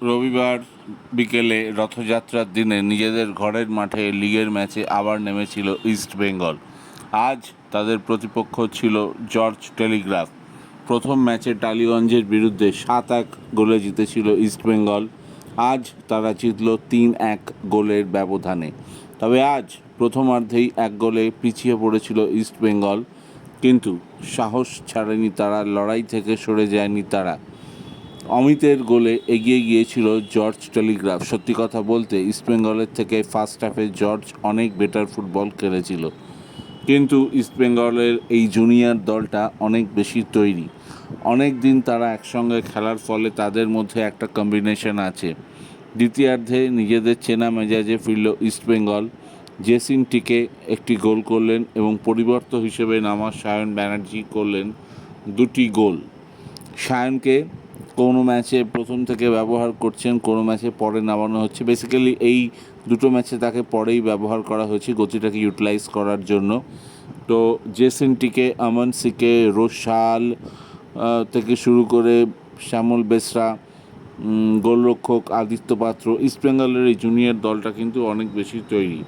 রবিবার বিকেলে রথযাত্রার দিনে নিজেদের ঘরের মাঠে লিগের ম্যাচে আবার নেমেছিল ইস্টবেঙ্গল। আজ তাদের প্রতিপক্ষ ছিল জর্জ টেলিগ্রাফ। প্রথম ম্যাচে টালিগঞ্জের বিরুদ্ধে 7-1 গোলে জিতেছিল ইস্টবেঙ্গল। আজ তারা জিতল 3-1 গোলের ব্যবধানে। তবে আজ প্রথমার্ধেই 1 গোলে পিছিয়ে পড়েছিল ইস্টবেঙ্গল, কিন্তু সাহস ছাড়েনি তারা, লড়াই থেকে সরে যায়নি তারা। অমিতের গোলে এগিয়ে গিয়েছিল জর্জ টেলিগ্রাফ। সত্যি কথা বলতে ইস্টবেঙ্গলের থেকে ফার্স্ট হাফে জর্জ অনেক বেটার ফুটবল খেলেছিল, কিন্তু ইস্টবেঙ্গলের এই জুনিয়র দলটা অনেক বেশি তৈরি। অনেক দিন তারা একসঙ্গে খেলার ফলে তাদের মধ্যে একটা কম্বিনেশন আছে। দ্বিতীয়ার্ধে নিজেদের চেনা মেজাজে ফিরল ইস্টবেঙ্গল। জেসিন টিকে একটি গোল করলেন এবং পরিবর্তন হিসেবে নামা সায়ন ব্যানার্জি করলেন 2টি গোল। সায়নকে কোনো ম্যাচে প্রথম থেকে ব্যবহার করছেন, কোনো ম্যাচে পরে নামানো হচ্ছে। বেসিক্যালি এই দুটো ম্যাচে তাকে পরেই ব্যবহার করা হয়েছে গতিটাকে ইউটিলাইজ করার জন্য। তো জেসিনটিকে, আমন সিকে, রোশাল থেকে শুরু করে শ্যামল বেসরা, গোলরক্ষক আদিত্য পাত্র, ইস্টবেঙ্গলের এই জুনিয়র দলটা কিন্তু অনেক বেশি তৈরি।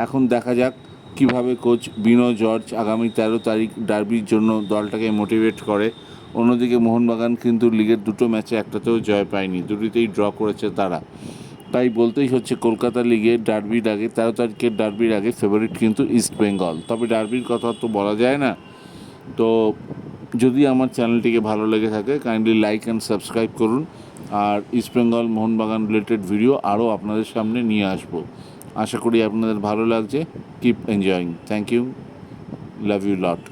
এখন দেখা যাক কিভাবে কোচ বিনো জর্জ আগামী 13 তারিখ ডার্বির জন্য দলটাকে মোটিভেট করে। অন্যদিকে মোহনবাগান কিন্তু লিগের দুটো ম্যাচে একটাতেও জয় পায়নি, দুটিতেই ড্র করেছে তারা। তাই বলতেই হচ্ছে কলকাতা লিগের ডার্বির আগে, 13 তারিখের ডার্বির আগে ফেভারিট কিন্তু ইস্টবেঙ্গল। তবে ডার্বির কথা তো বলা যায় না। তো যদি আমার চ্যানেলটিকে ভালো লেগে থাকে, কাইন্ডলি লাইক অ্যান্ড সাবস্ক্রাইব করুন। আর ইস্টবেঙ্গল মোহনবাগান রিলেটেড ভিডিও আরও আপনাদের সামনে নিয়ে আসবো। আশা করি আপনাদের ভালো লাগছে। Keep enjoying. Thank you, love you lot.